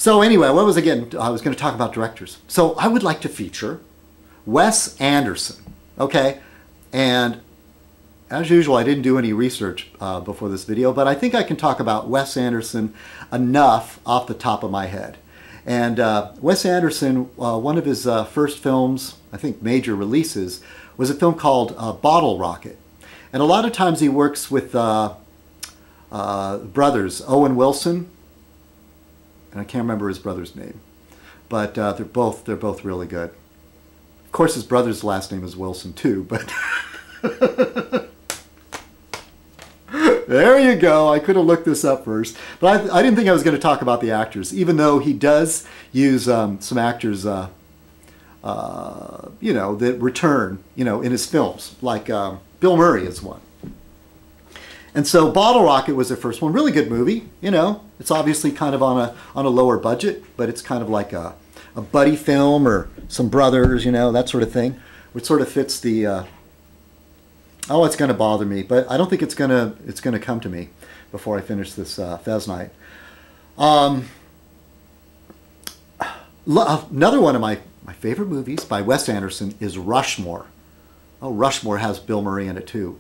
So anyway, what was again? I was going to talk about directors. So I would like to feature Wes Anderson. Okay, and as usual, I didn't do any research before this video, but I think I can talk about Wes Anderson enough off the top of my head. And Wes Anderson, one of his first films, I think major releases, was a film called Bottle Rocket. And a lot of times he works with brothers, Owen Wilson, and I can't remember his brother's name, but they're both really good. Of course, his brother's last name is Wilson too, but there you go. I could have looked this up first, but I didn't think I was going to talk about the actors, even though he does use some actors, you know, that return, you know, in his films, like Bill Murray is one. And so Bottle Rocket was their first one. Really good movie, you know. It's obviously kind of on a lower budget, but it's kind of like a buddy film or some brothers, you know, that sort of thing, which sort of fits the oh, it's going to bother me, but I don't think it's going to come to me before I finish this Fez Night. Another one of my favorite movies by Wes Anderson is Rushmore. Oh, Rushmore has Bill Murray in it too.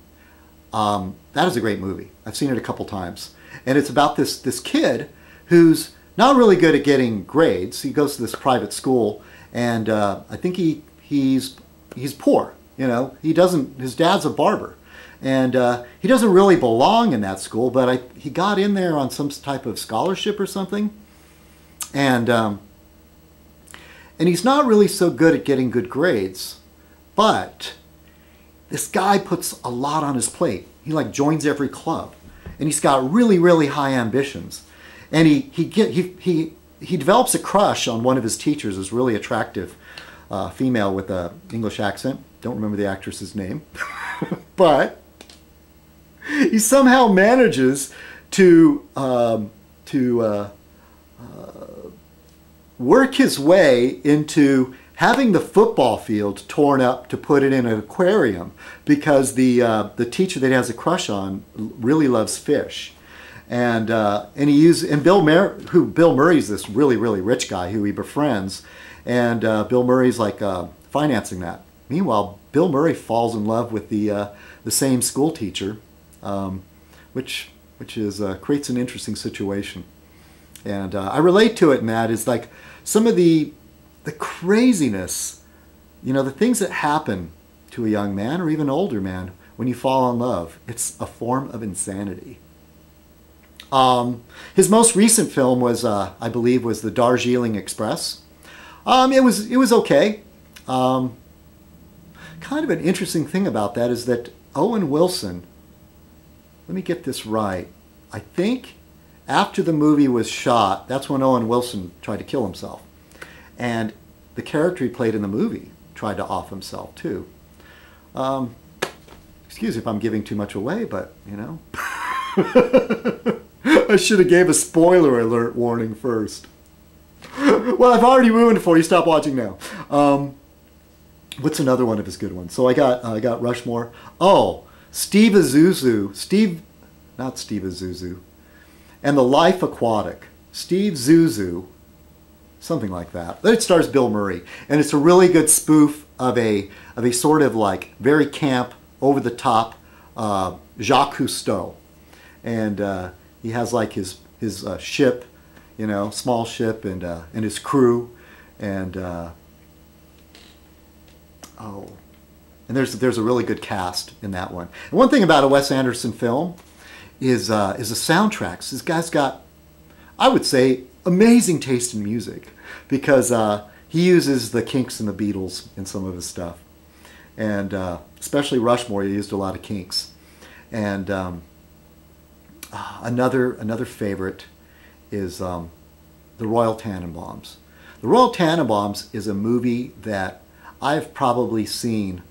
That is a great movie. I've seen it a couple times. And it's about this kid who's not really good at getting grades. He goes to this private school, and I think he's poor. You know, his dad's a barber. And he doesn't really belong in that school, but he got in there on some type of scholarship or something. And he's not really so good at getting good grades, but this guy puts a lot on his plate. He like joins every club, and he's got really, really high ambitions. And he develops a crush on one of his teachers, this really attractive female with an English accent. Don't remember the actress's name, but he somehow manages to work his way into having the football field torn up to put it in an aquarium because the teacher that he has a crush on really loves fish, and Bill Murray's this really, really rich guy who he befriends, and Bill Murray's like financing that. Meanwhile, Bill Murray falls in love with the same school teacher, which creates an interesting situation, and I relate to it in that is like some of the craziness, you know, the things that happen to a young man or even an older man when you fall in love. It's a form of insanity. His most recent film was, I believe, was The Darjeeling Express. It was okay. Kind of an interesting thing about that is that Owen Wilson, let me get this right, I think after the movie was shot, that's when Owen Wilson tried to kill himself. And the character he played in the movie tried to off himself too. Excuse me if I'm giving too much away, but you know. I should have gave a spoiler alert warning first. Well, I've already ruined it for you. Stop watching now. What's another one of his good ones? So I got Rushmore. Oh, Steve Zissou, and The Life Aquatic. Steve Zissou, something like that. It stars Bill Murray, and it's a really good spoof of a sort of like very camp, over the top Jacques Cousteau, and he has like his ship, you know, small ship, and his crew, and and there's a really good cast in that one. And one thing about a Wes Anderson film is the soundtracks. This guy's got, I would say, amazing taste in music, because he uses the Kinks and the Beatles in some of his stuff, and especially Rushmore, he used a lot of Kinks. And another favorite is The Royal Tenenbaums. The Royal Tenenbaums is a movie that I've probably seen.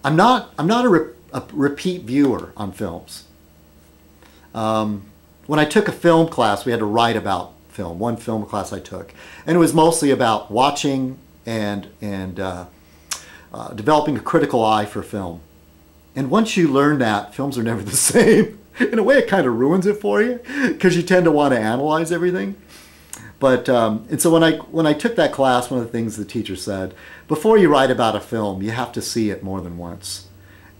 I'm not a repeat viewer on films. When I took a film class, we had to write about film. One film class I took, and it was mostly about watching and developing a critical eye for film. And once you learn that, films are never the same. In a way, it kind of ruins it for you, because you tend to want to analyze everything. But and so when I took that class, one of the things the teacher said, before you write about a film, you have to see it more than once.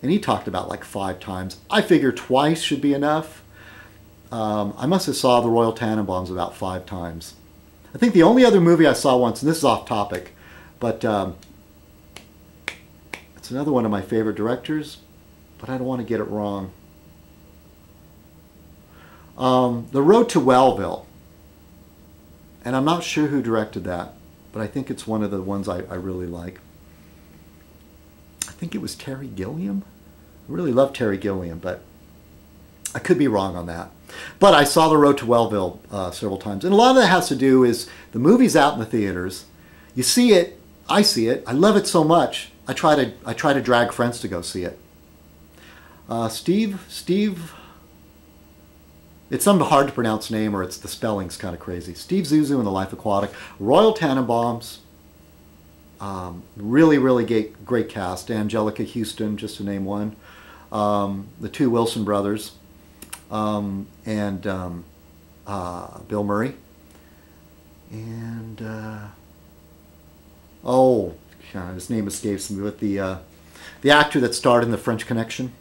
And he talked about like 5 times. I figure twice should be enough. I must have saw the Royal Tenenbaums about 5 times. I think the only other movie I saw once, and this is off topic, but it's another one of my favorite directors, but I don't want to get it wrong. The Road to Wellville. And I'm not sure who directed that, but I think it's one of the ones I really like. I think it was Terry Gilliam. I really love Terry Gilliam, but I could be wrong on that. But I saw The Road to Wellville several times. And a lot of that has to do is the movie's out in the theaters. You see it, I see it, I love it so much, I try to drag friends to go see it. Steve, it's some hard to pronounce name, or it's the spelling's kind of crazy. Steve Zissou in The Life Aquatic. Royal Tenenbaums. Really great cast. Angelica Houston, just to name one. The 2 Wilson brothers. And Bill Murray. And, oh, God, his name escapes me. With the actor that starred in The French Connection.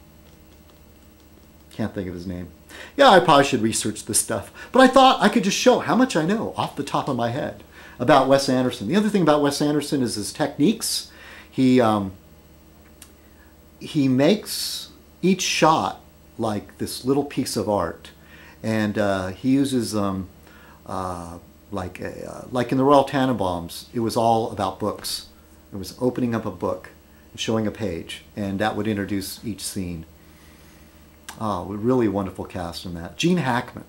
Can't think of his name. Yeah, I probably should research this stuff. But I thought I could just show how much I know off the top of my head about Wes Anderson. The other thing about Wes Anderson is his techniques. He makes each shot like this little piece of art. And he uses like in the Royal Tenenbaums, it was all about books. It was opening up a book and showing a page, and that would introduce each scene. Oh, really wonderful cast in that. Gene Hackman.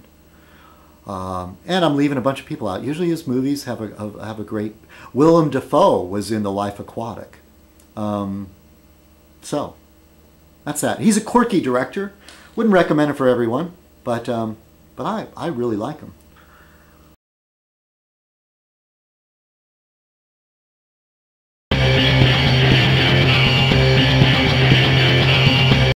And I'm leaving a bunch of people out. Usually his movies have a great... Willem Dafoe was in The Life Aquatic. So, that's that. He's a quirky director. Wouldn't recommend him for everyone, but I really like him.